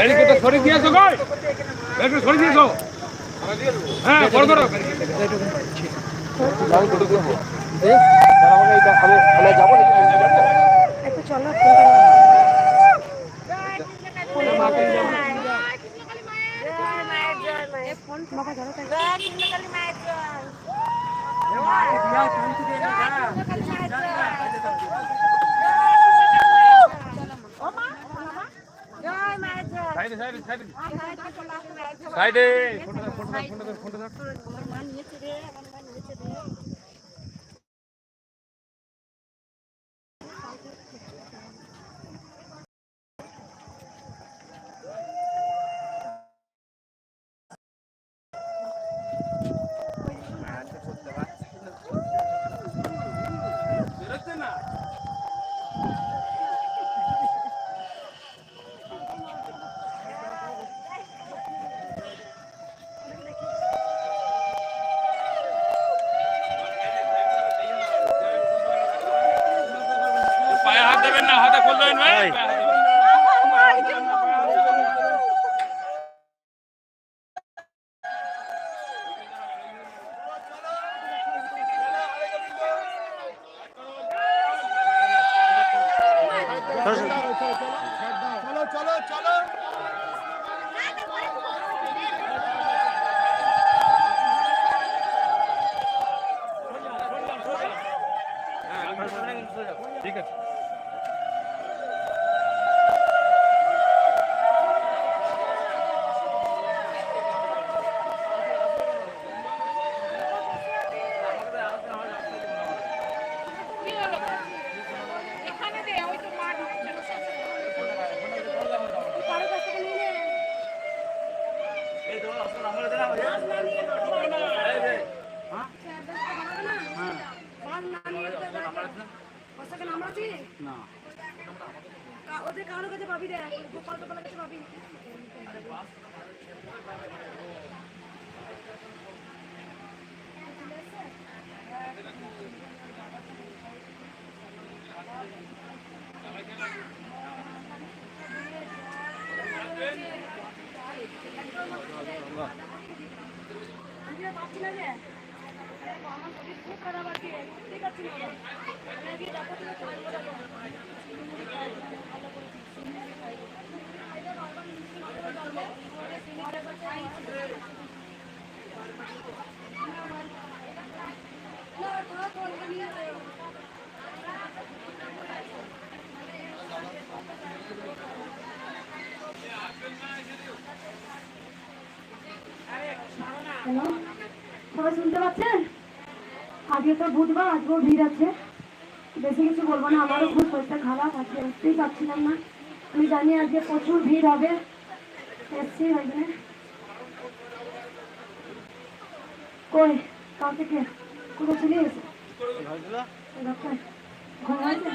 ব্যারিকেডটা সরিয়ে দিয়েছো কই? ব্যারিকেড সরিয়ে দিয়েছো? হ্যাঁ, বড় করো। আমি ফটো দেব। আমাকে এটা আমি যাবো না। একটু চলো ফোন বাবা ধরো সাইডে সাইডে সাইডে সাইডে ফোনটা ধর পায়ে হাত দেবেন না, হাতে খুলবেন ভাই। চলো চলো চলো ঠিক আছে। ওদের কারোর কাছে পাবি রে, গোপাল টোপালের কাছে পাবি। পাচ্ছি না যে আমার শরীর খুব খারাপ আছে, ঠিক আছে সবাই শুনতে পাচ্ছেন? আজকে তো বুধবার, আজকেও ভিড় আছে। বেশি কিছু বলবো না, আমারও খুব শরীরটা খারাপ, আজকে উঠতেই পারছিলাম না। আমি জানি আজকে প্রচুর ভিড় হবে, এসছি ওইখানে। কই কাল থেকে কোথাও ছিলিস? ঘুম হয়েছে?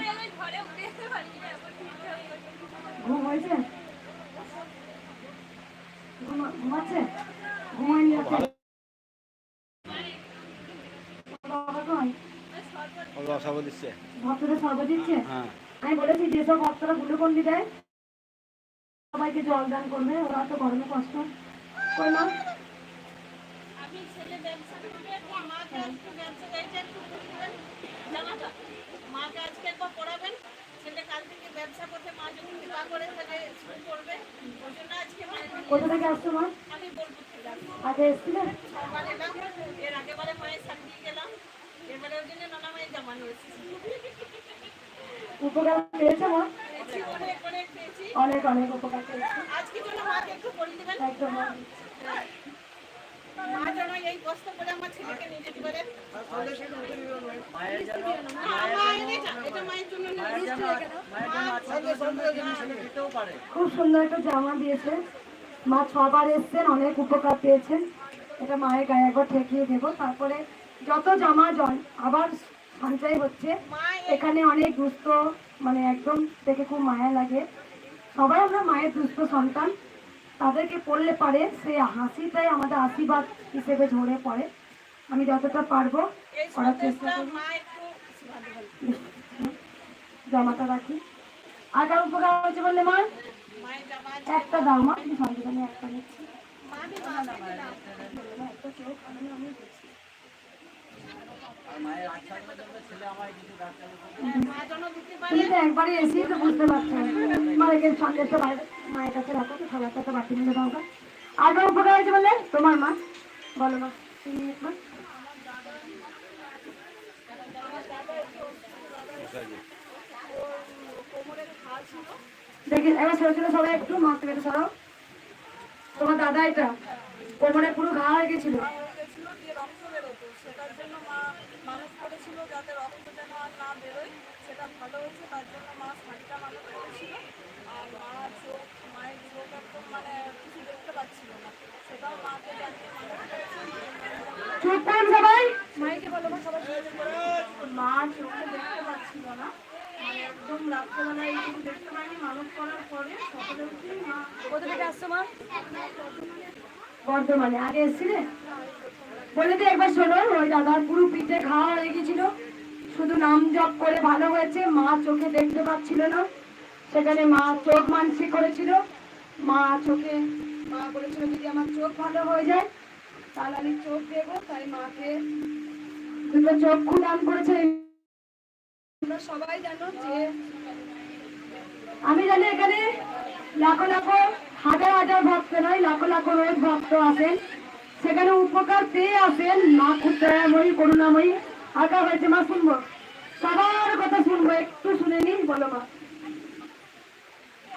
ঘুম হয়েছে? ঘুমাচ্ছে? ঘুমায়নি আছে? ভক্তদের সর্ব দিচ্ছে। আমি বলেছি যেসব ভক্তরা গ্লুকন্ডি দেয় সবাইকে জল দান করবে, ওরা তো গরমে কষ্ট কই মা। আমি ছেলে ব্যবসা করবে, মাকে আজকে ব্যবসা দিয়েছে, একটু বুঝবেন জানাটা মাকে আজকে একবার পড়াবেন। ছেলে কাল থেকে ব্যবসা করতে, মা যদি কৃপা করে তাহলে শুরু করবে। ওই জন্য আজকে কোথা থেকে আসছো মা? আমি বোলপুর থেকে আসবো। আগে এসেছিলেন? সবার এলাম, এর আগেবারে মায়ের সাথে দিয়ে গেলাম, এবারে ওই জন্য নানা মায়ের জামানো হয়েছে। উপকার পেয়েছে মা? অনেক অনেক পেয়েছি, অনেক অনেক উপকার পেয়েছি। আজকে জন্য মাকে একটু করে দেবেন। একদম মা যেন এই কষ্ট করে আমার ছেলেকে নিয়ে যেতে পারে। খুব সুন্দর একটা জামা দিয়েছে মা, 6 বার এসছেন, অনেক উপকার পেয়েছেন। এটা মায়ের গায়ে একবার ঠেকিয়ে দেবো, তারপরে যত জামা আবার সঞ্চয় হচ্ছে। এখানে অনেক দুস্থ, মানে একদম দেখে খুব মায়া লাগে। সবাই আমরা মায়ের দুস্থ সন্তান, তাদেরকে পড়লে পারে সেই হাসিটাই আমাদের আশীর্বাদ হিসেবে ঝরে পড়ে। আমি যতটা পারবো করার চেষ্টা করবো। জামাটা রাখি। আর কার উপকার হয়েছে বললে মা? জামা একটা দাও মা, তুমি সন্দেহ একটা নিচ্ছি। মা আমি মাকে দিলাম একটা চোখ আমি দিচ্ছি। মা যেন দিতে পারে। তুমি তো একবারই এসেই তো বুঝতে পারছো। মায়ের সন্দেশটা মায়ের কাছে রাখো তো, সবার কাছে বাটি মিলে দাও। আর কোনো উপকার হয়েছে বলে তোমার মা বলো না তুমি একবার। দেখি এবার ছোট ছোট সবাই একটু মাছ থেকে সরাও। তোমার দাদা এটা কোমরে পুরো ঘা হয়ে গেছিল। দিয়ে রক্ত বেরোতো, সেটার জন্য মা মানুষ করেছিল যাতে রক্ত যেন আর না বেরোয়, সেটা ভালো হয়েছে, তার জন্য মা শাড়িটা মানুষ করেছিল। আর মায়ের চোখ একদম মানে কিছু দেখতে পাচ্ছিল না, সেটাও মাকে জানিয়ে মানুষ করেছে। চুপ করুন সবাই, মাইকে বলো না সবাই। মা চোখে দেখতে পাচ্ছিল না, মানে একদম রাত্রেবেলায় এইটুকু দেখতে পাইনি। মানুষ করার পরে সকালে উঠে মা। কোথা থেকে আসছো মা? বর্ধমানে। আগে এসছিলে? বলে দিয়ে একবার শোনো, ওই দাদার পুরো পিঠে খাওয়া হয়ে গেছিল, শুধু নাম জপ করে ভালো হয়েছে। মা চোখে দেখতে পাচ্ছিল না, সেখানে মা চোখ মানসিক করেছিল। মা বলেছিল যদি আমার চোখ ভালো হয়ে যায় তাহলে আমি চোখ দেবো, তাই মাকে দুটো চক্ষু দান করেছে। তোমরা সবাই জানো যে আমি জানি এখানে লাখো লাখো হাজার হাজার ভক্ত নয়, লাখো লাখো রোজ ভক্ত আসেন, সেখানে উপকার পেয়ে আসেন। মা খুব দয়াময়ী করুণাময়ী। আঁকা হয়েছে মা, শুনবো সবার কথা, শুনবো একটু শুনে নিন। বলো মা।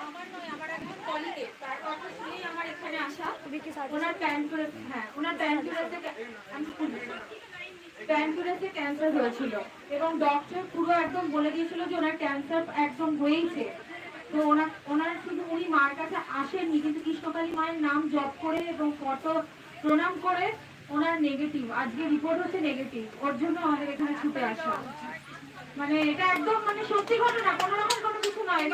আমার নয়, আমার একজন কলিগের, তার কথা শুনেই আমার এখানে আসা। ওনার প্যানক্রিয়াসে ক্যান্সার হয়েছিল এবং ডক্টর পুরো একদম বলে দিয়েছিল যে ওনার ক্যান্সার একদম হয়েইছে। তো ওনার শুধু উনি মার কাছে আসেননি, কিন্তু কৃষ্ণকালী মায়ের নাম জপ করে এবং ফটো প্রণাম করে ওনার নেগেটিভ, আজকে রিপোর্ট হচ্ছে নেগেটিভ, ওর জন্য আমাদের এখানে ছুটে আসা। মানে এটা একদম মানে সত্যি ঘটনা, কোনো রকম কোনো কিছু নয়।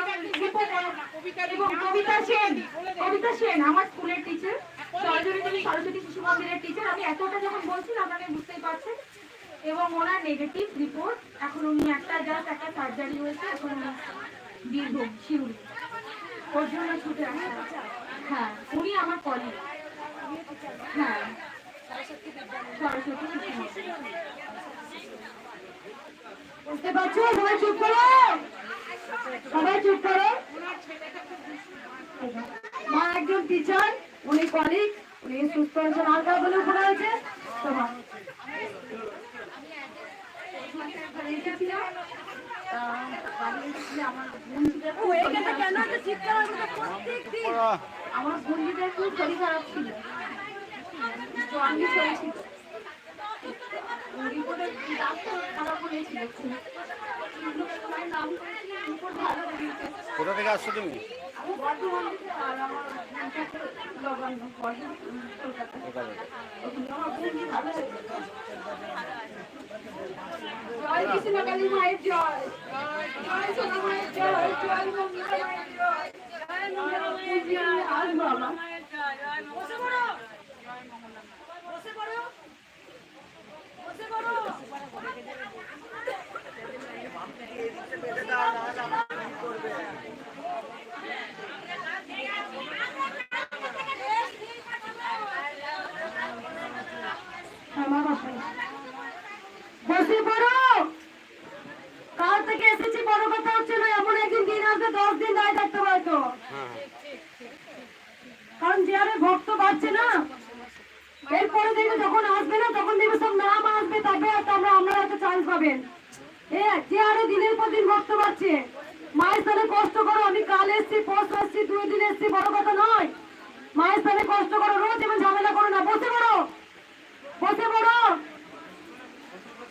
এবং কবিতা সেন আমার স্কুলের টিচার, সরস্বতী শিশু মন্দিরের টিচার। আমি এতটা যখন বলছি আপনারা বুঝতেই পারছেন। এবং ওনার নেগেটিভ রিপোর্ট, এখন উনি একটা সার্জারি হয়েছে, এখন বীরভূম শিউরি, ওর জন্য ছুটে আসা। হ্যাঁ, উনি আমার কলিগ। হ্যাঁ, সরস্বতী শিশু মন্দির। বুঝতে পারছো? সবাই চুপ করো, সবাই চুপ করো। মা একজন টিচার, উনি কলিগ, উনি সুস্থ হয়েছেন। আর কার বলে উপকার হয়েছে তোমার? আমার বন্ধুদের খুব শরীর খারাপ ছিল, জন্ডিস হয়েছিল, কোথা থেকে আসছো তুমি? জয় কৃষ্ণকালী মায়ের জয়, জয় সোনা মায়ের জয়, জয় মঙ্গলা মায়ের জয়, জয় মঙ্গলা মায়ের জয়। আর বাবা বসে পড়ো, বসে পড়ো, বসে পড়ো। বসে পড়ো। কাল থেকে এসেছি, বড় কথা হচ্ছে না। এমন একদিন দিন আসবে 10 দিন দাঁড়িয়ে থাকতে হয়তো, কারণ যে হারে ভক্ত বাড়ছে না, এরপরে দেখবে যখন আসবে না তখন দেখবে সব নাম আসবে, তবে আমরা হয়তো চান্স পাবেন। যে হারে দিনের পর দিন ভক্ত বাড়ছে, মায়ের স্থানে কষ্ট করো। আমি কাল এসছি, পোস্ট এসছি, 2 দিন এসছি, বড় কথা নয়। মায়ের স্থানে কষ্ট করো, রোজ এমন ঝামেলা করো না। বসে পড়ো, বসে পড়ো,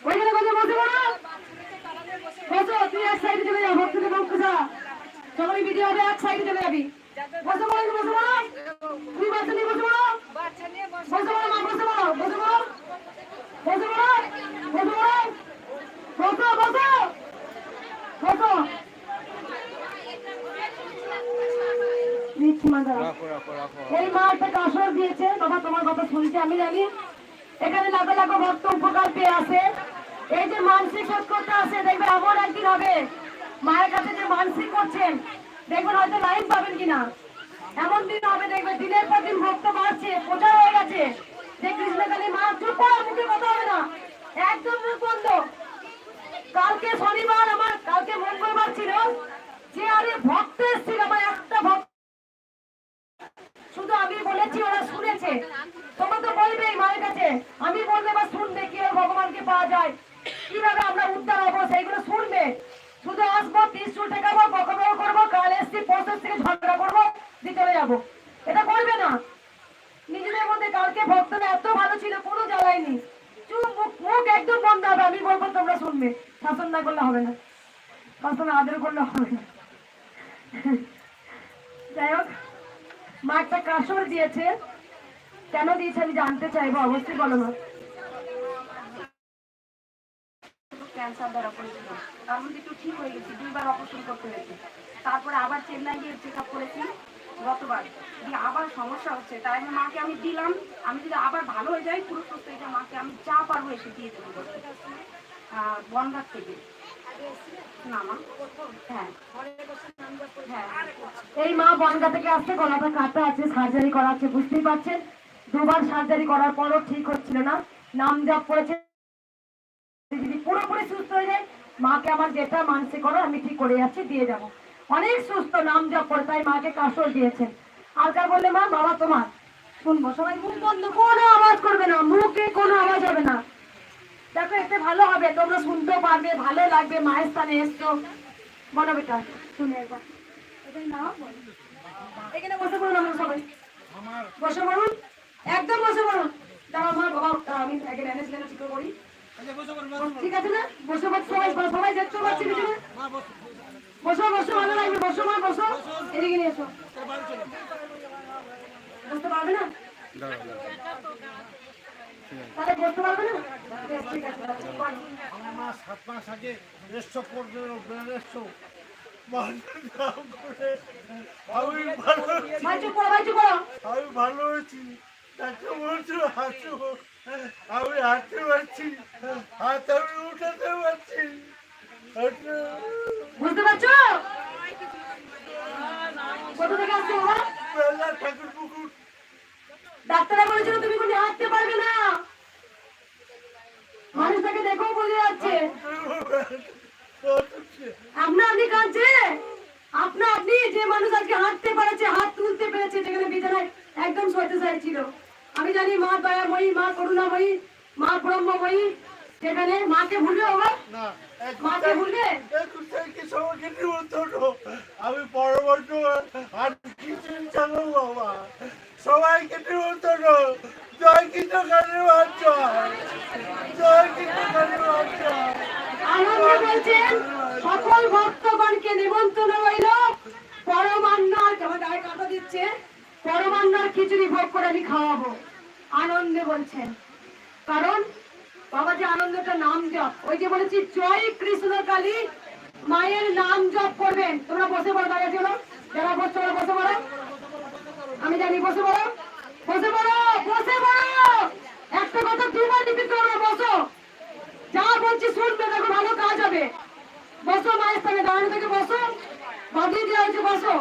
ওইখানে বসে বসে পড়ো, বসো। তুই এক সাইডে চলে যাও, ভক্তদের ভক্ত ছাড়া সবাই ভিডিও হবে, এক সাইডে চলে যাবি। বসে পড়ো, বসে পড়ো, তুই বাচ্চা নিয়ে বসে পড়ো, বসে পড়ো মা, বসে পড়ো, বসে পড়ো, বসে পড়ো, বসে পড়ো, বসো, বসো, বসো। নিচ্ছি মা, দাঁড়াও। এই মা একটা কাসর দিয়েছে, বাবা তোমার কথা শুনছে আমি জানি। এখানে লাখো লাখো ভক্ত উপকার পেয়ে আসে। এই যে মানসিক শোধ করতে আসে, দেখবে এমন একদিন হবে মায়ের কাছে যে মানসিক করছেন, দেখবেন হয়তো লাইন পাবেন কিনা। এমন দিন হবে দেখবে দিনের পর দিন ভক্ত বাড়ছে, প্রচার হয়ে গেছে যে কৃষ্ণকালী মা। চুপ করো, মুখে কথা হবে না, একদম মুখ বন্ধ। কালকে শনিবার, আমার কালকে মঙ্গলবার ছিল, যে আরে ভক্ত এসেছিল আমার একটা ভক্ত, শুধু আমি বলেছি ওরা শুনেছে। তোমরা তো বলবেই মায়ের কাছে, আমি বলবে বা শুনবে কিভাবে ভগবানকে পাওয়া যায়, কিভাবে আমরা উদ্ধার হবো, সেইগুলো শুনবে। শুধু আসবো, ত্রিশূল ঠেকাবো, বকবক করবো, কাল এসছি পরশুর থেকে ঝগড়া করবো, দিয়ে চলে যাবো, এটা করবে না। নিজেদের মধ্যে কালকে ভক্তরা এত ভালো ছিল, কোনো জ্বালায়নি। চুপ, মুখ একদম বন্ধ হবে, আমি বলবো তোমরা শুনবে। শাসন না করলে হবে না, শাসন আদর করলে হবে না। যাই হোক, মা একটা কাসর দিয়েছে, কেন দিয়েছে আমি জানতে চাইবো, অবশ্যই বলো না। ক্যান্সার ধরা পড়েছিল, তার মধ্যে একটু ঠিক হয়ে গেছি, 2 বার অপারেশন করতে হয়েছে। তারপরে আবার চেন্নাই গিয়ে চেক আপ করেছি গতবার, দিয়ে আবার সমস্যা হচ্ছে। তাই মাকে আমি দিলাম, আমি যদি আবার ভালো হয়ে যাই পুরো সুস্থ, এটা মাকে আমি যা পারবো এসে দিয়ে দেবো। বনগাঁ থেকে না মা, হ্যাঁ হ্যাঁ, এই মা বনগাঁ থেকে আসছে, গলাটা কাটা আছে, সার্জারি করা আছে, বুঝতেই পারছেন। 2 বার সার্জারি করার পরও ঠিক হচ্ছিল না, নাম জপ করেছে, যদি পুরোপুরি সুস্থ হয়ে যায় মাকে আমার যেটা মানসিক করো আমি ঠিক করে যাচ্ছি, দিয়ে যাবো। অনেক সুস্থ, নাম জপ করে, তাই মাকে কাসর দিয়েছেন। আলকার বললে মা বাবা তোমার, শুনবো, সবাই মুখ বন্ধ, কোনো আওয়াজ করবে না, মুখে কোনো আওয়াজ হবে না। দেখো এতে ভালো হবে, তোমরা শুনতেও পারবে, ভালো লাগবে, মায়ের স্থানে এসছো। বলো বেটা, শুনে একবার এটাই নাও, এখানে বসে পড়ুন, আমরা সবাই বসে পড়ুন, একদম বসে পড়ুন। দাঁড়াও মা, বাবা আমি আগে ম্যানেজ ঠিক করি, ঠিক আছে না? বসে বসে সবাই, সবাই দেখতে পাচ্ছি পিছনে, বসো বসো, ভালো লাগবে, বসো মা, বসো, এদিকে নিয়ে এসো। বসতে পারবে না, তাহলে বসতে পারবে না, বেশ, ঠিক আছে। আমার মা 7 মাস আগে রেস্ট করতে ভাই চুপ করো, ভাই চুপ করো। আমি ভালো হয়েছি, তাকে বলছো হাঁটু, আমি হাঁটতে পারছি, হাত আমি উঠাতে পারছি। বুঝতে পারছো কোথা থেকে আসছে বাবা? ঠাকুর পুকুর। ডাক্তাররা বলেছিল তুমি কোনো হাঁটতে পারবে না, মানুষটাকে দেখেও বোঝা যাচ্ছে। আপনি কাঁদছে, আপনি যে মানুষ আজকে হাঁটতে পারছে, হাত তুলতে পেরেছে, যেখানে বিছানায় একদম শয্যা ছিল। আমি জানি মা দয়াময়ী, মা করুণাময়ী, মা ব্রহ্মময়ী, সেখানে মাকে ভুলবে বাবা, মাকে ভুলবে? আমি পরবর্তী আর কিছু চালো বাবা, সবাইকে নিমন্ত্রণ, জয় কৃষ্ণ কালী মার জয়, জয় কৃষ্ণ কালী মার জয়। আনন্দ বলছেন সকল ভক্তগণকে নিমন্ত্রণ রইল, পরমান্নার, আমার গায়ে কাটা দিচ্ছে, পরমান্নার খিচুড়ি ভোগ করে আমি খাওয়াবো, আনন্দে বলছেন। কারণ বাবা যে আনন্দটা নাম জপ, ওই যে বলেছি জয় কৃষ্ণ কালী, মায়ের নাম জপ করবেন। তোমরা বসে পড়ো, দাঁড়িয়ে চলো, যারা বসছো বসে পড়ো, আমি জানি, বসে পড়ো, বসে পড়ো, বসে পড়ো। একটা কথা 2 বার রিপিট করো, বসো, যা বলছি শুনবে, দেখো ভালো কাজ হবে। বসো, মায়ের স্থানে দাঁড়ানো থেকে বসো, বাঁধিয়ে দেওয়া হয়েছে, বসো,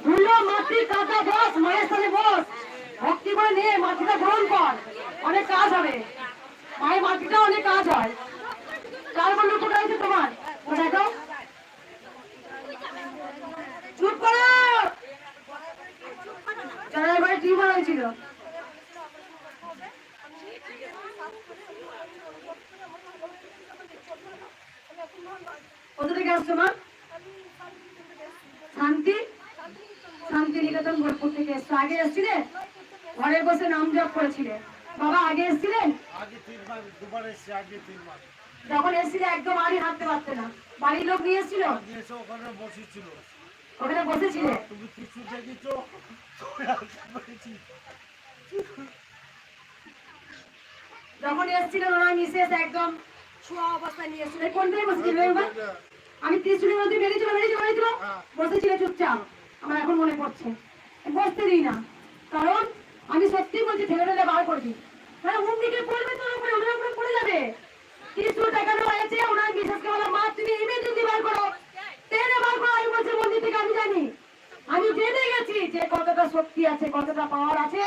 ধুলো মাটি কাদা বস, মায়ের স্থানে বস, ভক্তি করে নিয়ে মাটিটা গ্রহণ কর, অনেক কাজ হবে, মায়ের মাটিটা অনেক কাজ হয়। কার বলল কোথায় হয়েছে তোমার, দেখো, চুপ করো, যারা এবারে টিউমার হয়েছিল। কোথা থেকে আসছো মা? শান্তি, শান্তিনিকেতন বোলপুর থেকে এসছো। আগে এসছিলে, ঘরে বসে নাম জপ করেছিলে। বাবা আগে এসছিলেন? আগে 3 মাস, 2 বার এসেছি, আগে 3 মাস। যখন এসছিলে একদম আড়ি হাঁটতে পারতে না, বাড়ির লোক নিয়ে এসছিল? ওখানে বসেছিল, ওখানে বসেছিলে, তুমি কিছু দেখেছো? যখন এসছিলেন ওরা মিসেস একদম শোয়া অবস্থায় নিয়ে এসছিল। কোনটাই বসেছিল এবার? আমি ত্রিশুলের মধ্যে বেরিয়েছিল, বসেছিল চুপচাপ, আমার এখন মনে পড়ছে। বসতে দিই না, কারণ আমি সত্যি বলছি, ঠেলে ঠেলে বার করবি, মানে উমদিকে পড়বে, তোর উপরে ওনার উপরে পড়ে যাবে। 30 টাকা হয়েছে, ওনার মিসেসকে বললাম মা তুমি ইমিডিয়েটলি বার করো, টেনে বার করো। আমি বলছি মন্দির থেকে, আমি জানি আমি জেনে গেছি যে কতটা শক্তি আছে, কতটা পাওয়ার আছে।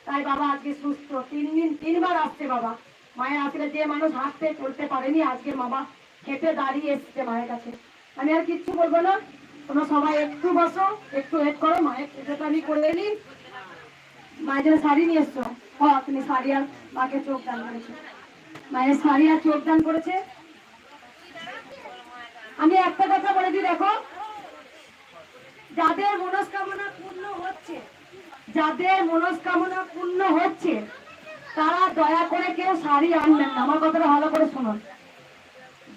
তাই বাবা আজকে সুস্থ, 3 বার আসছে বাবা। মায়ের আসলে যে মানুষ হাঁটতে চলতে পারেনি, আজকে বাবা হেঁটে দাঁড়িয়ে এসছে মায়ের কাছে। আমি আর কিচ্ছু বলবো না, তোমরা সবাই একটু বসো, একটু ওয়েট করো। মায়ের পুজোটা আমি করে নিই। মায়ের জন্য শাড়ি নিয়ে এসছো? তুমি শাড়ি আর মাকে চোখ দান করেছো। মায়ের শাড়ি আর চোখ দান করেছে। আমি একটা কথা বলে দিই, দেখো, যাদের মনস্কামনা পূর্ণ হচ্ছে, যাদের মনস্কামনা পূর্ণ হচ্ছে, তারা দয়া করে কেউ শাড়ি আনবেন না। আমার কথাটা ভালো করে শুনুন।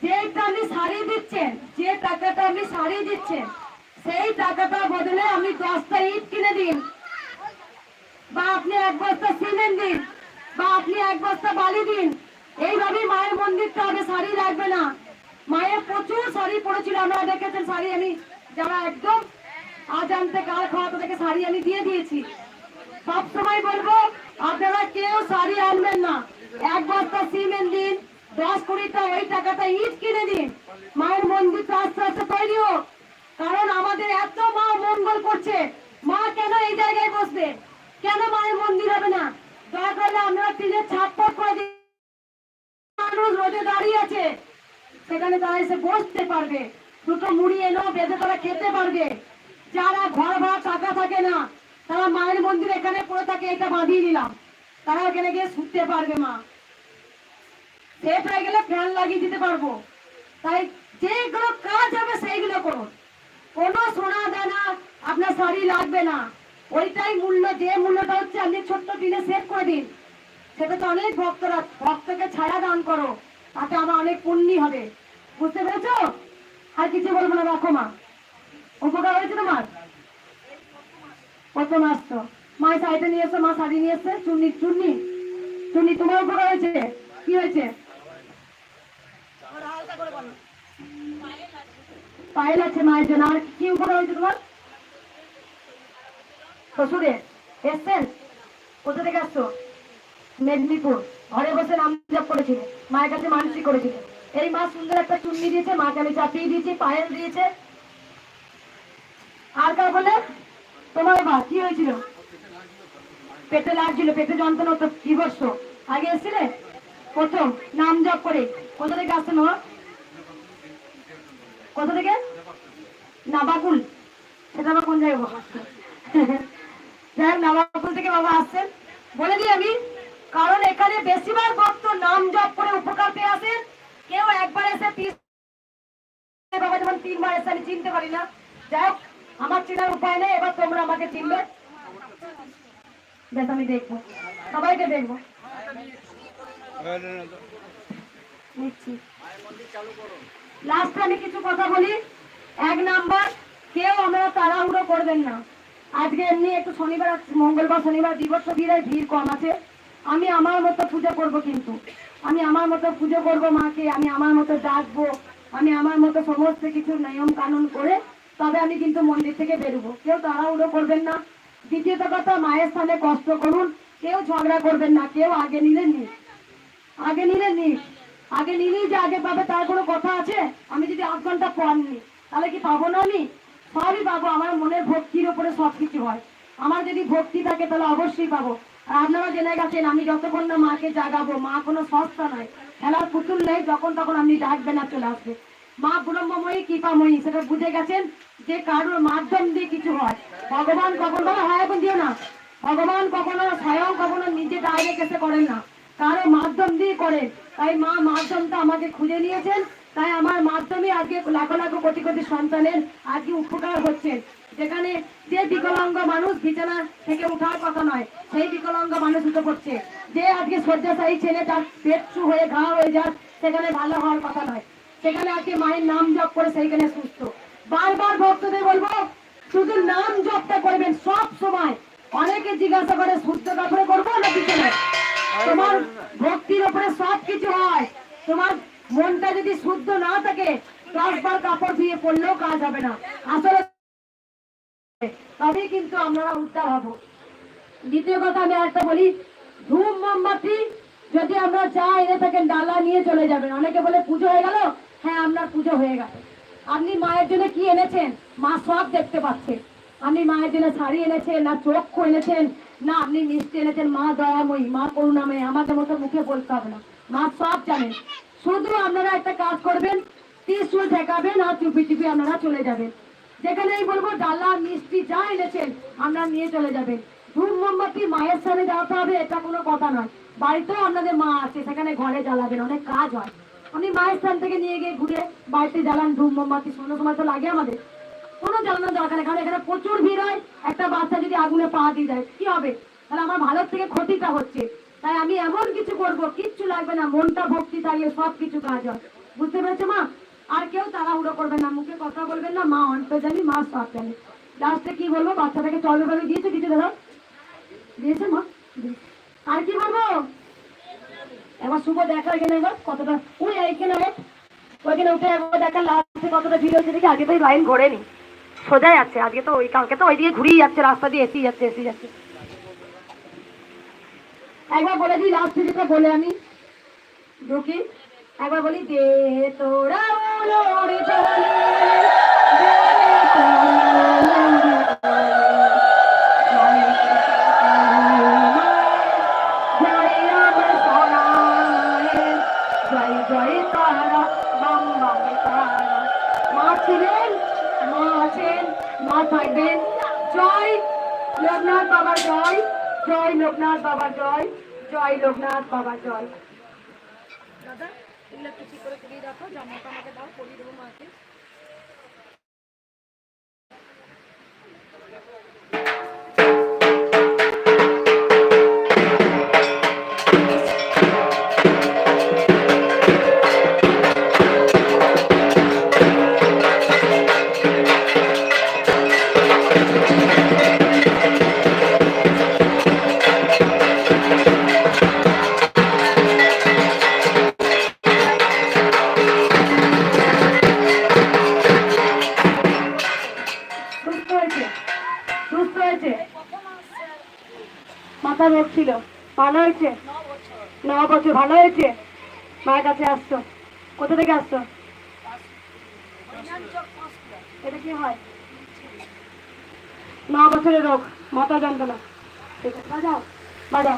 যেটা আপনি শাড়ি দিচ্ছেন, যে টাকাটা আপনি শাড়ি দিচ্ছেন, সেই টাকাটার বদলে আপনি 10টা ইট কিনে দিন, বা আপনি 1 বস্তা সিমেন্ট দিন, বা আপনি 1 বস্তা বালি দিন। এইভাবে মায়ের মন্দিরটা হবে, শাড়ি লাগবে না। মায়ের প্রচুর শাড়ি পড়েছিল, আপনারা দেখেছেন শাড়ি। আমি যারা একদম আজানতে কাল খাওয়াতে থেকে শাড়ি আমি দিয়ে দিয়েছি। সবসময় বলবো, আপনারা কেউ শাড়ি আনবেন না। 1 বস্তা সিমেন্ট দিন, 10-20টা ওই টাকাটা ইট কিনে দিন। মায়ের মন্দিরটা আস্তে আস্তে তৈরি হোক। কারণ আমাদের এত মা মঙ্গল করছে, মা কেন এই জায়গায় বসবে? কেন মায়ের মন্দির হবে না? দয়া করলে আপনারা টিনের ছাপ্পট করে দিন। মানুষ রোদে দাঁড়িয়ে আছে, সেখানে তারা এসে বসতে পারবে, 2টো মুড়ি এনো বেঁধে তারা খেতে পারবে। যারা ঘর ভাড়া টাকা থাকে না, তারা মায়ের মন্দির এখানে পড়ে থাকে, এটা বাঁধিয়ে দিলাম, তারা এখানে গিয়ে শুতে পারবে। মা সেট হয়ে গেলে ফ্যান লাগিয়ে দিতে পারবো। তাই যেগুলো কাজ হবে সেইগুলো করুন। কোনো সোনা দানা আপনার শাড়ি লাগবে না। ওইটাই মূল্য, যে মূল্যটা হচ্ছে আপনি ছোট্ট টিনে সেট করে দিন। সেটা তো অনেক ভক্তরা, ভক্তকে ছায়া দান করো, তাতে আমার অনেক পুণ্যি হবে। বুঝতে পেরেছো? আর কিছু বলবো না, রাখো মা। উপকার হয়েছে তোমার? প্রথম আসতো মায়ের শাড়িটা নিয়ে এসো। মা শাড়ি নিয়ে এসছে, চুন্নি চুন্নি চুন্নি। তোমার উপকার হয়েছে? কি হয়েছে? পায়েল আছে মায়ের জন্য। আর কি উপকার হয়েছে তোমার? শ্বশুরে এসছেন? কোথা থেকে আসছো? মেদিনীপুর। ঘরে বসে নাম জপ করেছিল, মায়ের কাছে মানসিক করেছিল। এই মা সুন্দর একটা চুন্নি দিয়েছে, মাকে আমি চাপিয়ে দিয়েছি, পায়েল দিয়েছে। আর কার বলে? তোমার মা কি হয়েছিল? পেটে লাগছিল, পেটে যন্ত্রণা হতো। কি করছো? আগে এসেছিলে প্রথম নাম জপ করে। কোথা থেকে আসছেন বাবা? কোথা থেকে? নাবাকুল। সেটা আবার কোন জায়গায় বাবা? যাই হোক, নাবাকুল থেকে বাবা আসছেন। বলে দিই আমি, কারণ এখানে বেশিরভাগ ভক্ত নাম জপ করে উপকার পেয়ে আসেন। কেউ একবার এসে বাবা যেমন 3বার এসে আমি চিনতে পারি না। যাই হোক, আমার চেনার উপায় নেই। এবার তোমরা আমাকে চিনবে, বেশ আমি দেখবো, সবাইকে দেখবো। লাস্টে আমি কিছু কথা বলি। 1 নাম্বার, কেউ আমরা তাড়াহুড়ো করবেন না। আজকে এমনি একটু শনিবার, মঙ্গলবার শনিবার দিবস ভিড় কম আছে। আমি আমার মতো পুজো করব, কিন্তু আমি আমার মতো পুজো করব মাকে, আমি আমার মতো ডাকবো, আমি আমার মতো সমস্ত কিছু নিয়ম কানুন করে তবে আমি কিন্তু মন্দির থেকে বেরোবো। কেউ তাড়াহুড়ো করবেন না। দ্বিতীয়ত কথা, মায়ের স্থানে কষ্ট করুন, কেউ ঝগড়া করবেন না। কেউ আগে নিলে নিক, আগে নিলে নিক, আগে নিলেই যে আগে পাবে তার কোনো কথা আছে? আমি যদি 8 ঘন্টা পর নিই, তাহলে কি পাবো না? আমি সবই পাবো। আমার মনের ভক্তির উপরে সবকিছু হয়। আমার যদি ভক্তি থাকে তাহলে অবশ্যই পাবো। আর আপনারা জেনে গেছেন, আমি যতক্ষণ না মাকে জাগাবো, মা কোনো সস্তা নয়, খেলার পুতুল নেই। যখন তখন আপনি ডাকবেন আর চলে আসবে। মা ব্রহ্মময়ী কৃপাময়ী, সেটা বুঝে গেছেন যে কারোর মাধ্যম দিয়ে কিছু হয়। ভগবান কখনো হয় এখন দিও না, ভগবান কখনো স্বয়ং কখনো নিজে ডাইরেক্ট এসে করেন না, কারো মাধ্যম দিয়ে করেন। তাই মা মাধ্যমটা আমাকে খুঁজে নিয়েছেন। তাই আমার মাধ্যমে আজকে লাখো লাখো কোটি কোটি সন্তানের আজকে উপকার হচ্ছে। যেখানে যে বিকলাঙ্গ মানুষ বিছানা থেকে উঠার কথা নয়, সেই বিকলাঙ্গ মানুষ উঠে পড়ছে। যে আজকে শয্যাশায়ী ছেলে, তার পেটু হয়ে ঘা হয়ে যায়, সেখানে ভালো হওয়ার কথা নয়। সেখানে আজকে মায়ের নাম জপ করে সেইখানে সুস্থ। বারবার ভক্তদের বলবো, শুধু নাম জপটা করবেন সব সময়। অনেকে জিজ্ঞাসা করে শুদ্ধ কাপড়ে করবো না পিছনে? তোমার ভক্তির উপরে সবকিছু হয়। তোমার মনটা যদি শুদ্ধ না থাকে, 10 বার কাপড় ধুয়ে পড়লেও কাজ হবে না। আসলে তবেই কিন্তু আমরা উদ্ধার হব। দ্বিতীয় কথা আমি একটা বলি, ধূপ মোমবাতি যদি আমরা যা এনে থাকেন ডালা নিয়ে চলে যাবেন। অনেকে বলে পুজো হয়ে গেল, হ্যাঁ আপনার পুজো হয়ে গেল, আপনি মায়ের জন্য কি এনেছেন? মা সব দেখতে পাচ্ছে। আপনি মায়ের জন্য শাড়ি এনেছেন, না চক্ষু এনেছেন, না আপনি মিষ্টি এনেছেন। মা দয়াময়ী, মা করুণাময়ী, আমাদের মতো মুখে বলতে হবে না, মা সব জানেন। শুধু আপনারা একটা কাজ করবেন, ত্রিশূল ঠেকাবেন আর চুপি চুপি আপনারা চলে যাবেন। যেখানেই বলবো ডালা মিষ্টি যা এনেছেন আপনারা নিয়ে চলে যাবেন। ধূপ মোমবাতি মায়ের সামনে জ্বালাতে হবে এটা কোনো কথা নয়। বাড়িতেও আপনাদের মা আছে, সেখানে ঘরে জ্বালাবেন, অনেক কাজ হয়। আপনি মায়ের স্থান থেকে নিয়ে গিয়ে ঘুরে বাড়িতে জ্বালান ধূপ মোমবাতি, কোনো সময় তো লাগে আমাদের। কোনো জ্বালানোর দরকার নেই, কারণ এখানে প্রচুর ভিড় হয়। একটা বাচ্চা যদি আগুনে পা দিয়ে যায় কি হবে? তাহলে আমার ভালোর থেকে ক্ষতিটা হচ্ছে। তাই আমি এমন কিছু করব, কিচ্ছু লাগবে না, মনটা ভক্তি থাকলে সব কিছু কাজ হয়। বুঝতে পেরেছো মা? আর কেউ তাড়াহুড়ো করবে না, মুখে কথা বলবেন না, মা অন্তর্জামী, মা সব জানে। লাস্টে কি বলবো? বাচ্চাটাকে চলবে ভাবে দিয়েছে কিছু ধরো দিয়েছে মা? আর কি বলবো? এবার শুভ দেখা এখানে, এবার কতটা ওই এইখানে ওইখানে উঠে একবার দেখা লাস্টে কতটা ভিড় হয়েছে দেখি। আগে তো লাইন ঘোরেনি, সোজা যাচ্ছে। আজকে তো ওই কালকে তো ওইদিকে ঘুরিয়ে যাচ্ছে, রাস্তা দিয়ে এসি যাচ্ছে এসি যাচ্ছে। একবার বলে দিই লাস্টে যেটা বলে আমি ঢুকি, একবার বলি দে তোরা উলোরে চলে, দে তোরা জয় জয় তারা বাম বাম তারা। মা ছিলেন, মা আছেন, মা থাকবেন। জয় লোকনাথ বাবার জয়, জয় লোকনাথ বাবার জয়, জয় লোকনাথ বাবার জয়। দাদা এগুলো একটু ঠিক করে পরিয়ে রাখো, জামাটা আমাকে দাও, পরিয়ে দেবো মাকে। সুস্থ হয়েছে, সুস্থ হয়েছে। মাথা রোগ ছিল, ভালো হয়েছে। 9 বছর ভালো হয়েছে। মায়ের কাছে আসছো, কোথা থেকে আসছো? এটা কি হয়? 9 বছরের রোগ, মাথা যন্ত্রণা। ঠিক আছে, বাজাও বাজাও।